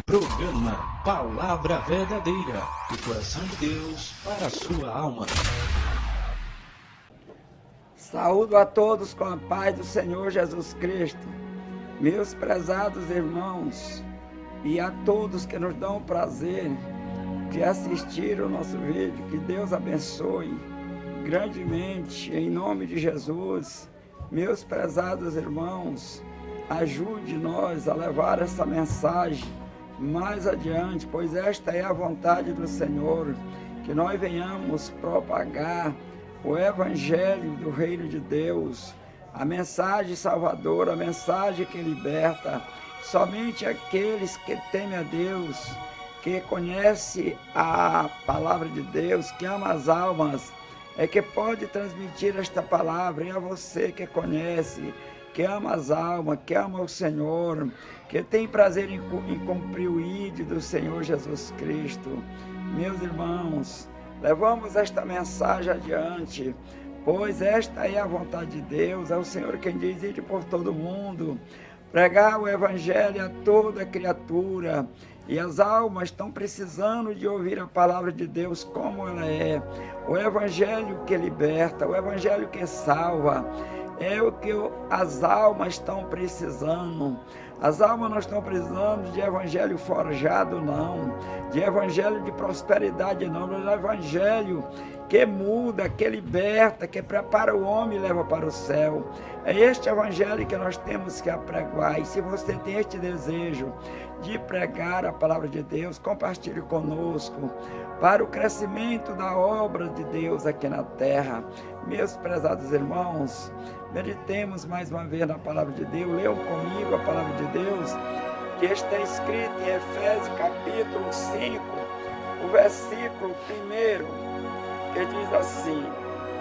Programa Palavra Verdadeira, do coração de Deus para a sua alma. Saúdo a todos com a paz do Senhor Jesus Cristo, meus prezados irmãos, e a todos que nos dão o prazer de assistir o nosso vídeo. Que Deus abençoe grandemente, em nome de Jesus. Meus prezados irmãos, ajude nós a levar essa mensagem mais adiante, pois esta é a vontade do Senhor, que nós venhamos propagar o Evangelho do Reino de Deus, a mensagem salvadora, a mensagem que liberta. Somente aqueles que temem a Deus, que conhecem a palavra de Deus, que ama as almas, é que pode transmitir esta palavra. E a você que conhece, que ama as almas, que ama o Senhor, que tem prazer em cumprir o ID do Senhor Jesus Cristo. Meus irmãos, levamos esta mensagem adiante, pois esta é a vontade de Deus. É o Senhor quem diz: ide por todo mundo, pregar o Evangelho a toda criatura. E as almas estão precisando de ouvir a palavra de Deus como ela é. O Evangelho que liberta, o Evangelho que salva, é o que as almas estão precisando. As almas não estão precisando de evangelho forjado, não. De evangelho de prosperidade, não. Mas de evangelho que muda, que liberta, que prepara o homem e leva para o céu. É este evangelho que nós temos que apregoar. E se você tem este desejo de pregar a palavra de Deus, compartilhe conosco para o crescimento da obra de Deus aqui na terra. Meus prezados irmãos, meditemos mais uma vez na palavra de Deus. Leiam comigo a palavra de Deus, que está escrito em Efésios capítulo 5, o versículo 1, que diz assim: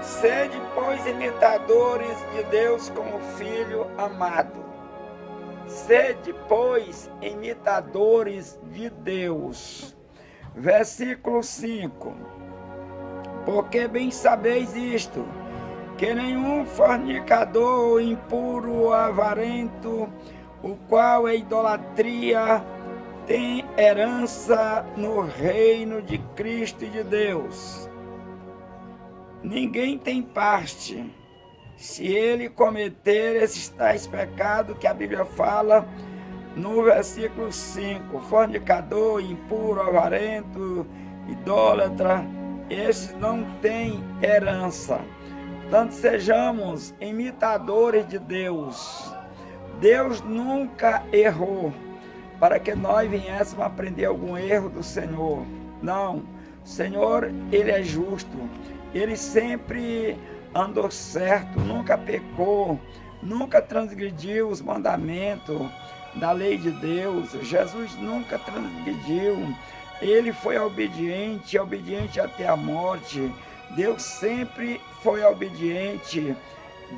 sede, pois, imitadores de Deus como filho amado. Sede, pois, imitadores de Deus. Versículo 5: porque bem sabeis isto, que nenhum fornicador, impuro ou avarento, o qual é idolatria, tem herança no reino de Cristo e de Deus. Ninguém tem parte, se ele cometer esses tais pecados que a Bíblia fala no versículo 5, fornicador, impuro, avarento, idólatra, esses não têm herança. Portanto, sejamos imitadores de Deus. Deus nunca errou para que nós viéssemos aprender algum erro do Senhor. Não, o Senhor, Ele é justo. Ele sempre andou certo, nunca pecou, nunca transgrediu os mandamentos da lei de Deus. Jesus nunca transgrediu. Ele foi obediente até a morte. Deus sempre foi obediente.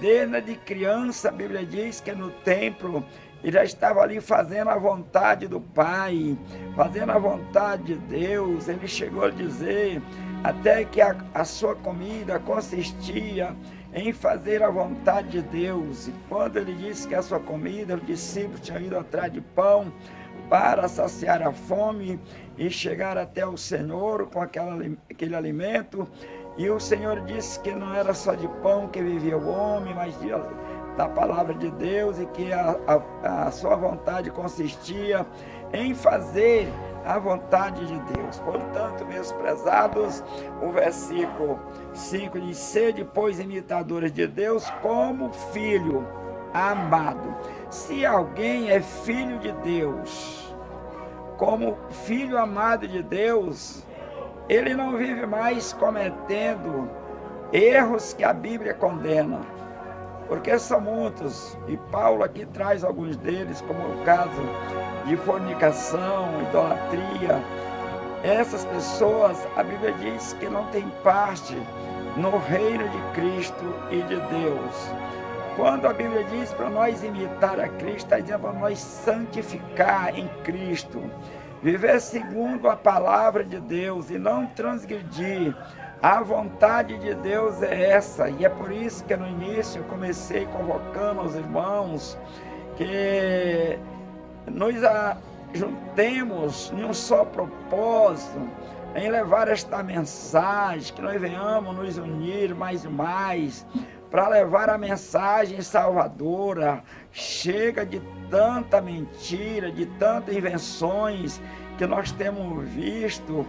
Desde criança, a Bíblia diz que no templo ele já estava ali fazendo a vontade do Pai, fazendo a vontade de Deus. Ele chegou a dizer até que a sua comida consistia em fazer a vontade de Deus. E quando ele disse que a sua comida, os discípulos tinham ido atrás de pão para saciar a fome e chegar até o Senhor com aquele alimento. E o Senhor disse que não era só de pão que vivia o homem, mas da palavra de Deus, e que a sua vontade consistia em fazer a vontade de Deus. Portanto, meus prezados, o versículo 5 diz: sede, pois, imitadores de Deus como filho amado. Se alguém é filho de Deus, como filho amado de Deus, ele não vive mais cometendo erros que a Bíblia condena, porque são muitos, e Paulo aqui traz alguns deles, como o caso de fornicação, idolatria. Essas pessoas, a Bíblia diz que não tem parte no reino de Cristo e de Deus. Quando a Bíblia diz para nós imitar a Cristo, está dizendo para nós santificar em Cristo, viver segundo a palavra de Deus e não transgredir. A vontade de Deus é essa, e é por isso que no início eu comecei convocando os irmãos que nos juntemos em um só propósito, em levar esta mensagem, que nós venhamos nos unir mais e mais, para levar a mensagem salvadora. Chega de tanta mentira, de tantas invenções que nós temos visto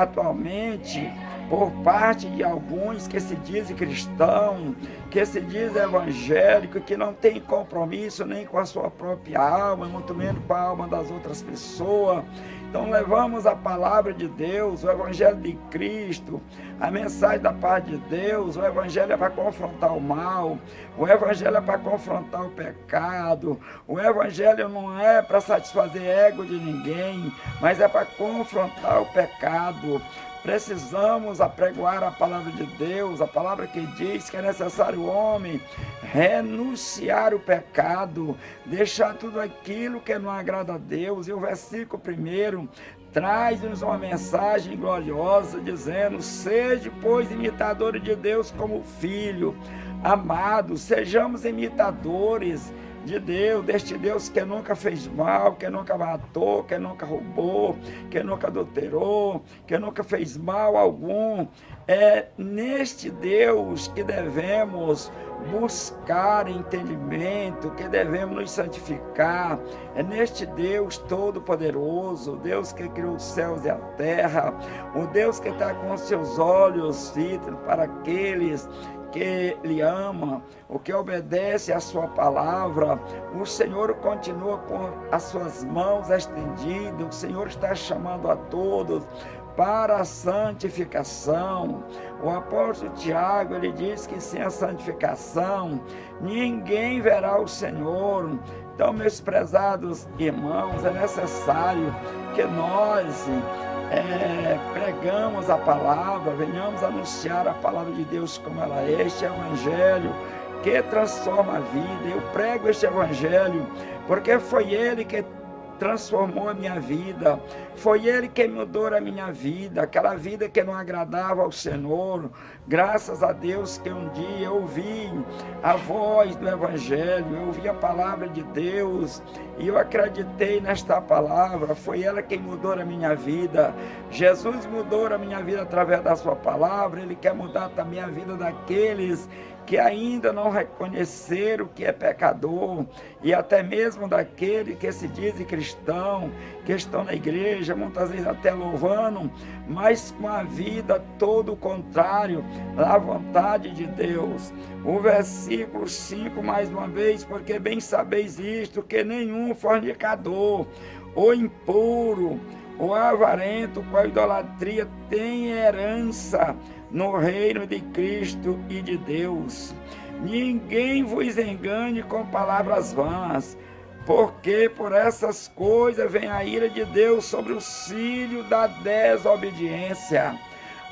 atualmente, por parte de alguns que se dizem cristão, que se dizem evangélico, que não tem compromisso nem com a sua própria alma, muito menos com a alma das outras pessoas. Então levamos a palavra de Deus, o evangelho de Cristo, a mensagem da paz de Deus. O evangelho é para confrontar o mal, o evangelho é para confrontar o pecado, o evangelho não é para satisfazer ego de ninguém, mas é para confrontar o pecado. Precisamos apregoar a palavra de Deus, a palavra que diz que é necessário o homem renunciar o pecado, deixar tudo aquilo que não agrada a Deus. E o versículo 1 traz-nos uma mensagem gloriosa, dizendo: sede, pois, imitadores de Deus como filho. Amados, sejamos imitadores de Deus, deste Deus que nunca fez mal, que nunca matou, que nunca roubou, que nunca adulterou, que nunca fez mal algum. É neste Deus que devemos buscar entendimento, que devemos nos santificar. É neste Deus todo-poderoso, o Deus que criou os céus e a terra, o Deus que está com os seus olhos fitos para aqueles que lhe ama, o que obedece à sua palavra. O Senhor continua com as suas mãos estendidas. O Senhor está chamando a todos para a santificação. O apóstolo Tiago, ele diz que sem a santificação ninguém verá o Senhor. Então, meus prezados irmãos, é necessário que nós pregamos a palavra, venhamos anunciar a palavra de Deus como ela é, este evangelho que transforma a vida. Eu prego este evangelho porque foi ele que transformou a minha vida, foi ele que mudou a minha vida, aquela vida que não agradava ao Senhor. Graças a Deus que um dia eu ouvi a voz do evangelho, eu ouvi a palavra de Deus e eu acreditei nesta palavra. Foi ela quem mudou a minha vida. Jesus mudou a minha vida através da sua palavra. Ele quer mudar também a vida daqueles que ainda não reconheceram que é pecador, e até mesmo daquele que se diz cristão, que estão na igreja, muitas vezes até louvando, mas com a vida todo o contrário da vontade de Deus. O versículo 5, mais uma vez: porque bem sabeis isto, que nenhum fornicador, ou impuro, ou avarento com a idolatria tem herança no reino de Cristo e de Deus. Ninguém vos engane com palavras vãs, porque por essas coisas vem a ira de Deus sobre os filhos da desobediência.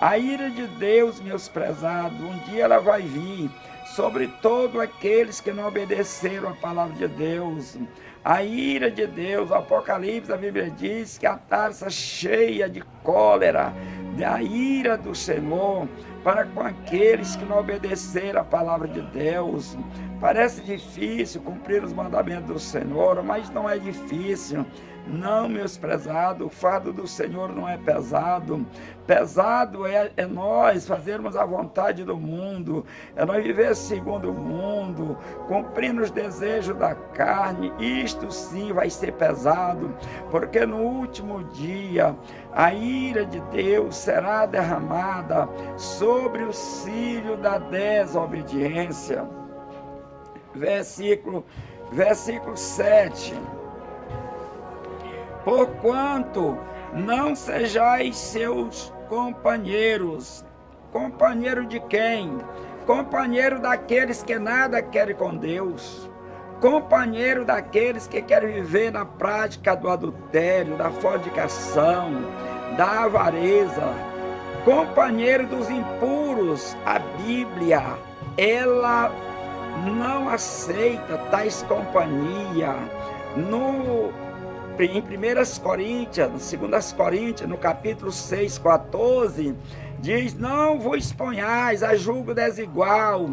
A ira de Deus, meus prezados, um dia ela vai vir sobre todos aqueles que não obedeceram a palavra de Deus. A ira de Deus, o Apocalipse, a Bíblia diz que a taça cheia de cólera, da ira do Senhor, para com aqueles que não obedeceram a palavra de Deus. Parece difícil cumprir os mandamentos do Senhor, mas não é difícil. Não, meus prezados, o fardo do Senhor não é pesado. Pesado é nós fazermos a vontade do mundo, é nós viver segundo o mundo, cumprindo os desejos da carne. Isto sim vai ser pesado, porque no último dia a ira de Deus será derramada sobre os filhos da desobediência. Versículo 7. Porquanto não sejais seus companheiros. Companheiro de quem? Companheiro daqueles que nada querem com Deus. Companheiro daqueles que querem viver na prática do adultério, da fornicação, da avareza. Companheiro dos impuros. A Bíblia, ela não aceita tais companhia. Em 1 Coríntios, 2 Coríntios, no capítulo 6, 14, diz: não vos ponhais a julgo desigual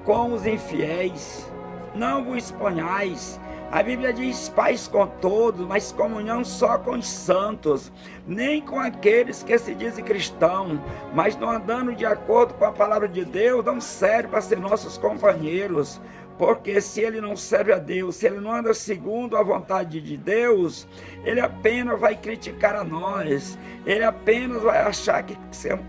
com os infiéis. Não vos ponhais. A Bíblia diz paz com todos, mas comunhão só com os santos, nem com aqueles que se dizem cristãos, mas não andando de acordo com a palavra de Deus, não serve para ser nossos companheiros. Porque se ele não serve a Deus, se ele não anda segundo a vontade de Deus, ele apenas vai criticar a nós, ele apenas vai achar que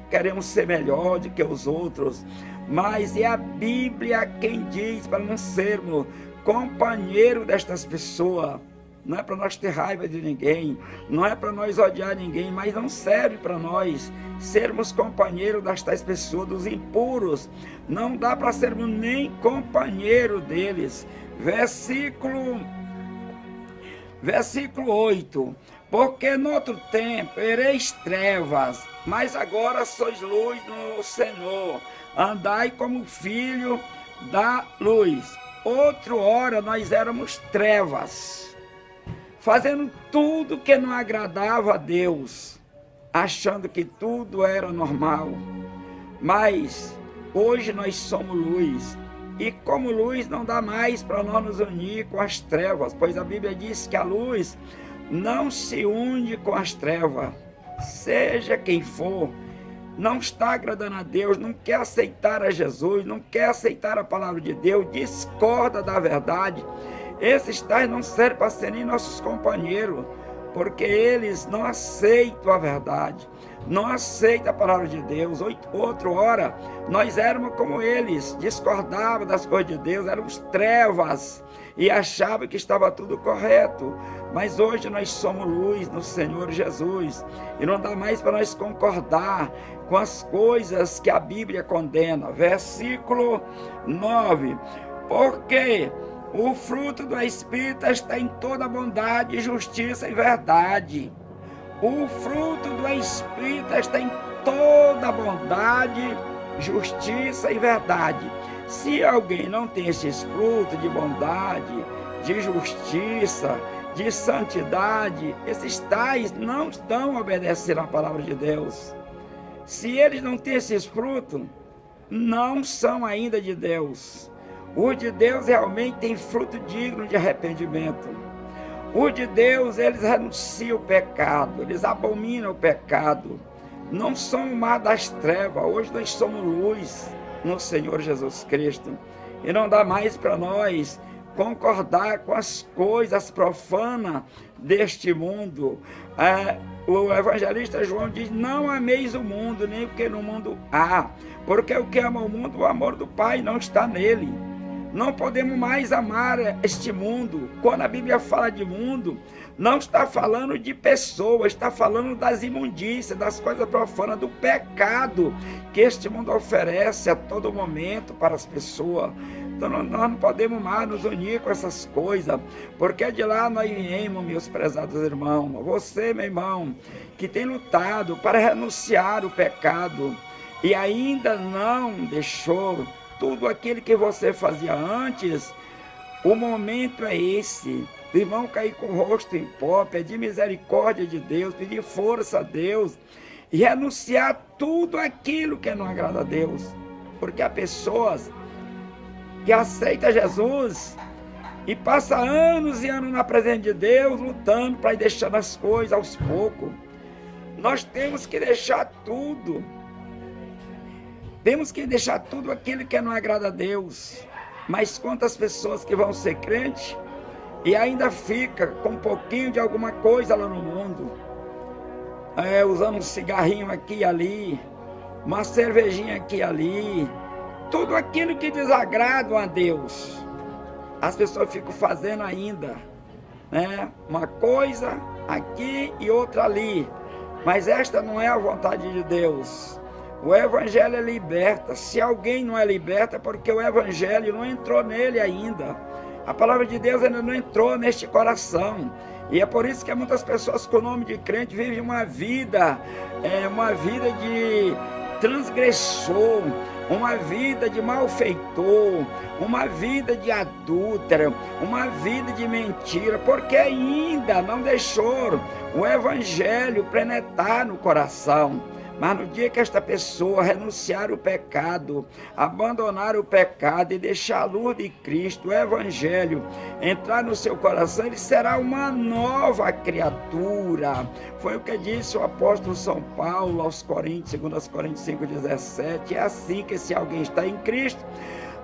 queremos ser melhor do que os outros. Mas é a Bíblia quem diz para não sermos companheiro destas pessoas. Não é para nós ter raiva de ninguém, não é para nós odiar ninguém, mas não serve para nós sermos companheiros destas pessoas, dos impuros. Não dá para sermos nem companheiro deles. Versículo 8. Porque no outro tempo ereis trevas, mas agora sois luz no Senhor. Andai como filho da luz. Outra hora nós éramos trevas, fazendo tudo que não agradava a Deus, achando que tudo era normal. Mas hoje nós somos luz, e como luz não dá mais para nós nos unir com as trevas, pois a Bíblia diz que a luz não se une com as trevas. Seja quem for, não está agradando a Deus, não quer aceitar a Jesus, não quer aceitar a palavra de Deus, discorda da verdade, esses tais não servem para serem nossos companheiros, porque eles não aceitam a verdade, não aceitam a palavra de Deus. Outra hora, nós éramos como eles, discordávamos das coisas de Deus, éramos trevas e achávamos que estava tudo correto. Mas hoje nós somos luz no Senhor Jesus, e não dá mais para nós concordar com as coisas que a Bíblia condena. Versículo 9. Porque o fruto do Espírito está em toda bondade, justiça e verdade. O fruto do Espírito está em toda bondade, justiça e verdade. Se alguém não tem esses frutos de bondade, de justiça, de santidade, esses tais não estão obedecendo a palavra de Deus. Se eles não têm esses frutos, não são ainda de Deus. Os de Deus realmente têm fruto digno de arrependimento. Os de Deus, eles renunciam o pecado, eles abominam o pecado. Não somos mais das trevas, hoje nós somos luz no Senhor Jesus Cristo. E não dá mais para nós concordar com as coisas profanas deste mundo. O evangelista João diz: não ameis o mundo, nem o que no mundo há, porque o que ama o mundo, o amor do Pai não está nele. Não podemos mais amar este mundo. Quando a Bíblia fala de mundo, não está falando de pessoas, está falando das imundícias, das coisas profanas, do pecado que este mundo oferece a todo momento para as pessoas. Então nós não podemos mais nos unir com essas coisas, porque de lá nós viemos, meus prezados irmãos. Você, meu irmão, que tem lutado para renunciar o pecado e ainda não deixou tudo aquilo que você fazia antes, o momento é esse. O irmão cair com o rosto em pó, pedir misericórdia de Deus, pedir força a Deus e renunciar tudo aquilo que não agrada a Deus. Porque há pessoas que aceitam Jesus e passam anos e anos na presença de Deus, lutando para ir deixando as coisas aos poucos. Nós temos que deixar tudo. Temos que deixar tudo aquilo que não agrada a Deus. Mas quantas pessoas que vão ser crentes e ainda fica com um pouquinho de alguma coisa lá no mundo, usando um cigarrinho aqui e ali, uma cervejinha aqui e ali, tudo aquilo que desagrada a Deus, as pessoas ficam fazendo ainda, né? Uma coisa aqui e outra ali, mas esta não é a vontade de Deus. O Evangelho é liberta. Se alguém não é liberta, é porque o Evangelho não entrou nele ainda. A palavra de Deus ainda não entrou neste coração. E é por isso que muitas pessoas com o nome de crente vivem uma vida de transgressor, uma vida de malfeitor, uma vida de adúltero, uma vida de mentira, porque ainda não deixou o Evangelho penetrar no coração. Mas no dia que esta pessoa renunciar o pecado, abandonar o pecado e deixar a luz de Cristo, o Evangelho, entrar no seu coração, ele será uma nova criatura. Foi o que disse o apóstolo São Paulo aos Coríntios, 2 Coríntios 5,17. É assim que se alguém está em Cristo,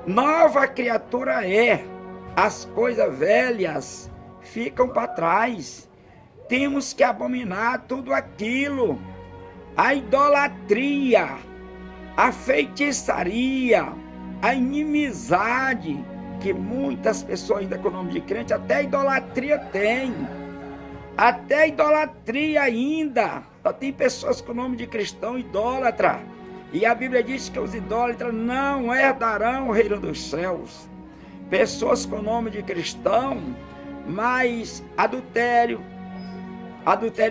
nova criatura é. As coisas velhas ficam para trás. Temos que abominar tudo aquilo. A idolatria, a feitiçaria, a inimizade, que muitas pessoas ainda com o nome de crente, até idolatria tem. Até idolatria ainda. Só tem pessoas com o nome de cristão idólatra. E a Bíblia diz que os idólatras não herdarão o reino dos céus. Pessoas com o nome de cristão, mas adultério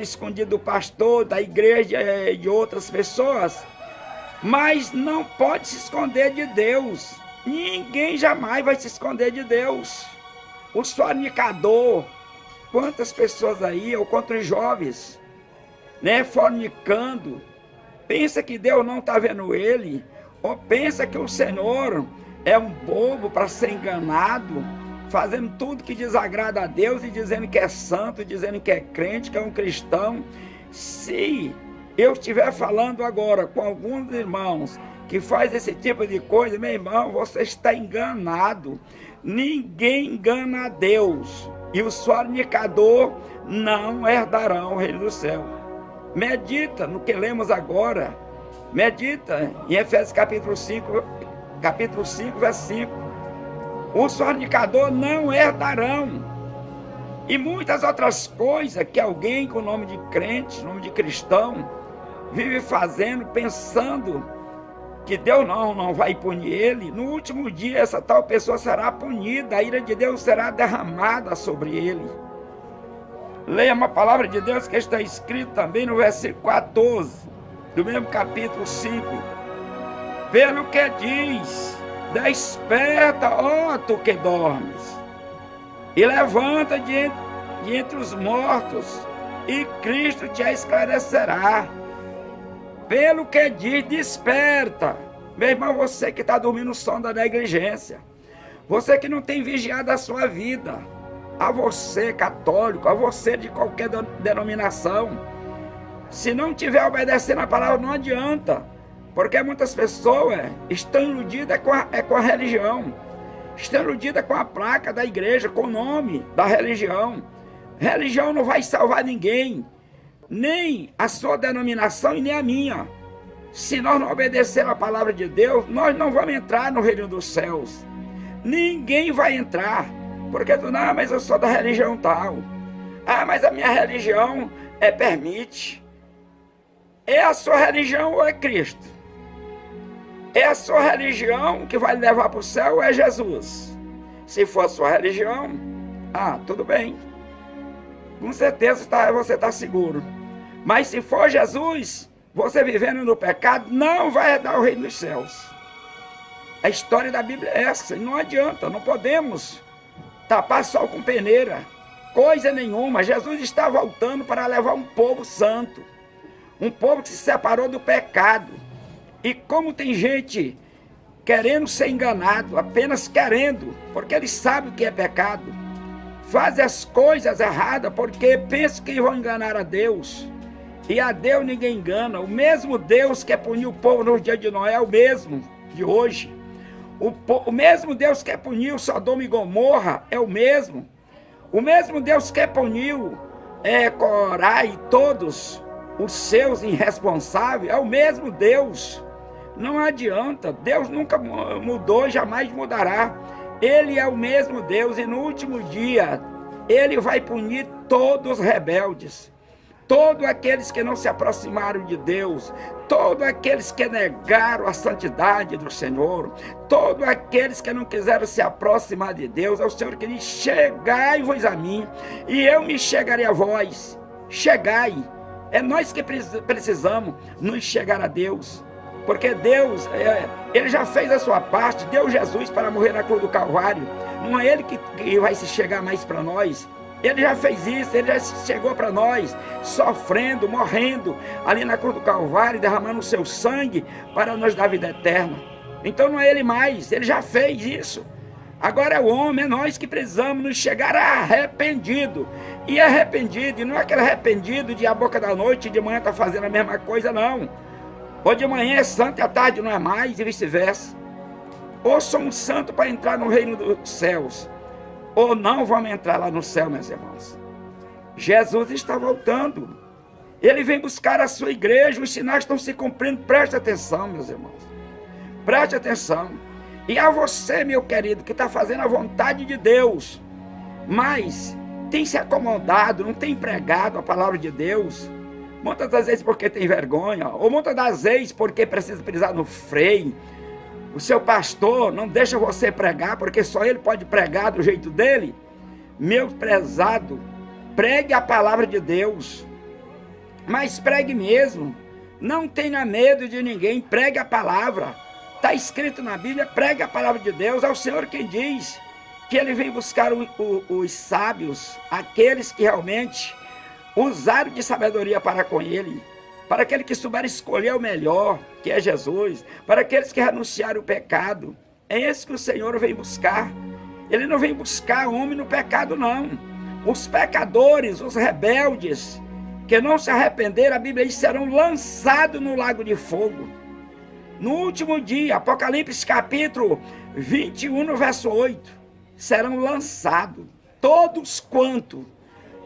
escondido do pastor, da igreja e de outras pessoas, mas não pode se esconder de Deus. Ninguém jamais vai se esconder de Deus. O fornicador, quantas pessoas aí, ou quantos jovens, né, fornicando, pensa que Deus não está vendo ele, ou pensa que o Senhor é um bobo para ser enganado, fazendo tudo que desagrada a Deus e dizendo que é santo, dizendo que é crente, que é um cristão. Se eu estiver falando agora com alguns irmãos que faz esse tipo de coisa, meu irmão, você está enganado. Ninguém engana a Deus. E os fornicadores não herdarão o reino do céu. Medita no que lemos agora. Medita em Efésios capítulo 5, verso 5. Os fornicadores não herdarão. E muitas outras coisas que alguém com nome de crente, nome de cristão, vive fazendo, pensando que Deus não vai punir ele. No último dia, essa tal pessoa será punida, a ira de Deus será derramada sobre ele. Leia uma palavra de Deus que está escrito também no versículo 14, do mesmo capítulo 5. Pelo que diz: desperta, ó tu que dormes, e levanta de entre os mortos, e Cristo te esclarecerá. Pelo que diz, desperta. Meu irmão, você que está dormindo no sono da negligência, você que não tem vigiado a sua vida, a você católico, a você de qualquer denominação, se não estiver obedecendo a palavra, não adianta. Porque muitas pessoas estão iludidas com a religião, estão iludidas com a placa da igreja, com o nome da religião. Religião não vai salvar ninguém, nem a sua denominação e nem a minha. Se nós não obedecermos a palavra de Deus, nós não vamos entrar no reino dos céus. Ninguém vai entrar, porque não, mas eu sou da religião tal. Ah, mas a minha religião permite. É a sua religião ou é Cristo? É a sua religião que vai levar para o céu ou é Jesus? Se for a sua religião, tudo bem. Com certeza você está seguro. Mas se for Jesus, você vivendo no pecado, não vai herdar o reino dos céus. A história da Bíblia é essa. E não adianta, não podemos tapar sol com peneira. Coisa nenhuma. Jesus está voltando para levar um povo santo. Um povo que se separou do pecado. E como tem gente querendo ser enganado, apenas querendo, porque eles sabem o que é pecado, fazem as coisas erradas porque pensam que vão enganar a Deus. E a Deus ninguém engana. O mesmo Deus que puniu o povo no dia de Noé é o mesmo de hoje. O mesmo Deus que puniu Sodoma e Gomorra é o mesmo. O mesmo Deus que puniu Corá e todos os seus irresponsáveis é o mesmo Deus. Não adianta, Deus nunca mudou, jamais mudará. Ele é o mesmo Deus e no último dia Ele vai punir todos os rebeldes, todos aqueles que não se aproximaram de Deus, todos aqueles que negaram a santidade do Senhor, todos aqueles que não quiseram se aproximar de Deus. É o Senhor que diz: chegai-vos a mim e eu me chegarei a vós. Chegai, é nós que precisamos nos chegar a Deus. Porque Deus, Ele já fez a sua parte, deu Jesus para morrer na cruz do Calvário. Não é Ele que vai se chegar mais para nós. Ele já fez isso, ele já chegou para nós, sofrendo, morrendo, ali na cruz do Calvário, derramando o seu sangue para nos dar vida eterna. Então não é ele mais, ele já fez isso. Agora é o homem, é nós que precisamos nos chegar arrependido. E arrependido, e não é aquele arrependido de a boca da noite e de manhã está fazendo a mesma coisa, não. Ou de manhã é santo e à tarde não é mais, e vice-versa. Ou somos santos para entrar no reino dos céus, ou não vamos entrar lá no céu, meus irmãos. Jesus está voltando. Ele vem buscar a sua igreja, os sinais estão se cumprindo. Preste atenção, meus irmãos. Preste atenção. E a você, meu querido, que está fazendo a vontade de Deus, mas tem se acomodado, não tem pregado a palavra de Deus, muitas das vezes porque tem vergonha, ou muitas das vezes porque precisa pisar no freio. O seu pastor não deixa você pregar, porque só ele pode pregar do jeito dele. Meu prezado, pregue a palavra de Deus, mas pregue mesmo. Não tenha medo de ninguém, pregue a palavra. Está escrito na Bíblia, pregue a palavra de Deus. É o Senhor quem diz que Ele vem buscar os sábios, aqueles que realmente usaram de sabedoria para com Ele, para aquele que souber escolher o melhor, que é Jesus, para aqueles que renunciaram o pecado. É esse que o Senhor vem buscar. Ele não vem buscar homem no pecado, não. Os pecadores, os rebeldes, que não se arrependeram, a Bíblia diz, serão lançados no lago de fogo. No último dia, Apocalipse capítulo 21, no verso 8, serão lançados. Todos quanto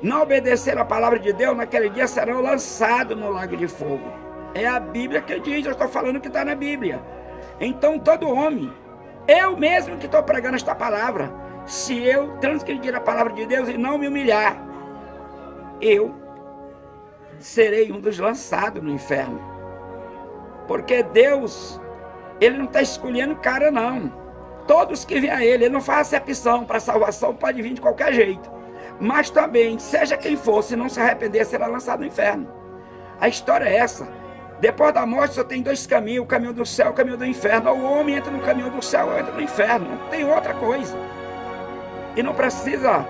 não obedeceram a palavra de Deus, naquele dia serão lançados no lago de fogo. É a Bíblia que diz, eu estou falando que está na Bíblia. Então todo homem, eu mesmo que estou pregando esta palavra, se eu transgredir a palavra de Deus e não me humilhar, eu serei um dos lançados no inferno. Porque Deus, Ele não está escolhendo cara, não. Todos que vêm a Ele não faz acepção para salvação, pode vir de qualquer jeito. Mas também, seja quem for, se não se arrepender, será lançado no inferno. A história é essa. Depois da morte só tem dois caminhos, o caminho do céu e o caminho do inferno. Ou o homem entra no caminho do céu ou entra no inferno. Não tem outra coisa. E não precisa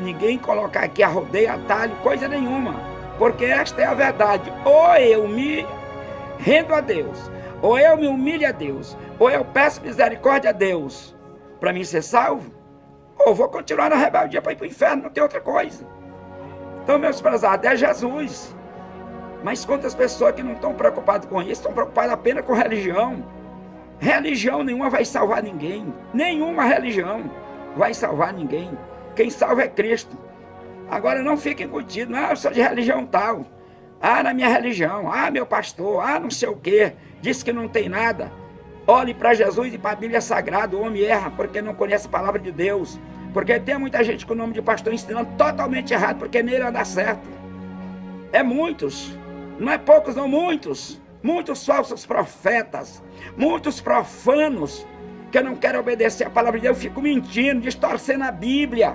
ninguém colocar aqui a rodeio, atalho, coisa nenhuma. Porque esta é a verdade. Ou eu me rendo a Deus, ou eu me humilho a Deus, ou eu peço misericórdia a Deus para mim ser salvo, ou vou continuar na rebeldia para ir para o inferno, não tem outra coisa. Então, meus prezados, é Jesus. Mas quantas pessoas que não estão preocupadas com isso, estão preocupadas apenas com religião. Religião nenhuma vai salvar ninguém, nenhuma religião vai salvar ninguém. Quem salva é Cristo. Agora não fiquem contidos, não, eu sou de religião tal. Ah, na minha religião, ah, meu pastor, ah, não sei o quê, diz que não tem nada. Olhe para Jesus e para a Bíblia Sagrada. O homem erra porque não conhece a palavra de Deus. Porque tem muita gente com o nome de pastor ensinando totalmente errado, porque nele anda certo. É muitos, não é poucos, não, muitos. Muitos falsos profetas, muitos profanos, que não querem obedecer a palavra de Deus, ficam mentindo, distorcendo a Bíblia,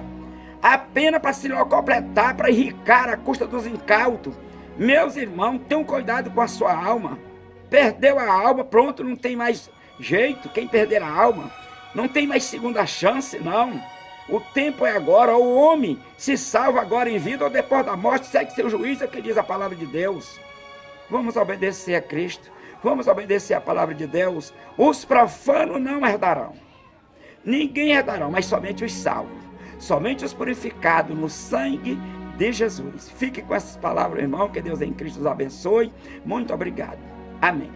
apenas para se completar, para enricar à custa dos incautos. Meus irmãos, tenham cuidado com a sua alma. Perdeu a alma, pronto, não tem mais jeito. Quem perder a alma, não tem mais segunda chance, não. O tempo é agora. O homem se salva agora em vida ou depois da morte, segue seu juízo, é o que diz a palavra de Deus. Vamos obedecer a Cristo, vamos obedecer a palavra de Deus. Os profanos não herdarão, ninguém herdarão, mas somente os salvos, somente os purificados no sangue de Jesus. Fique com essas palavras, irmão, que Deus em Cristo os abençoe. Muito obrigado. Amém.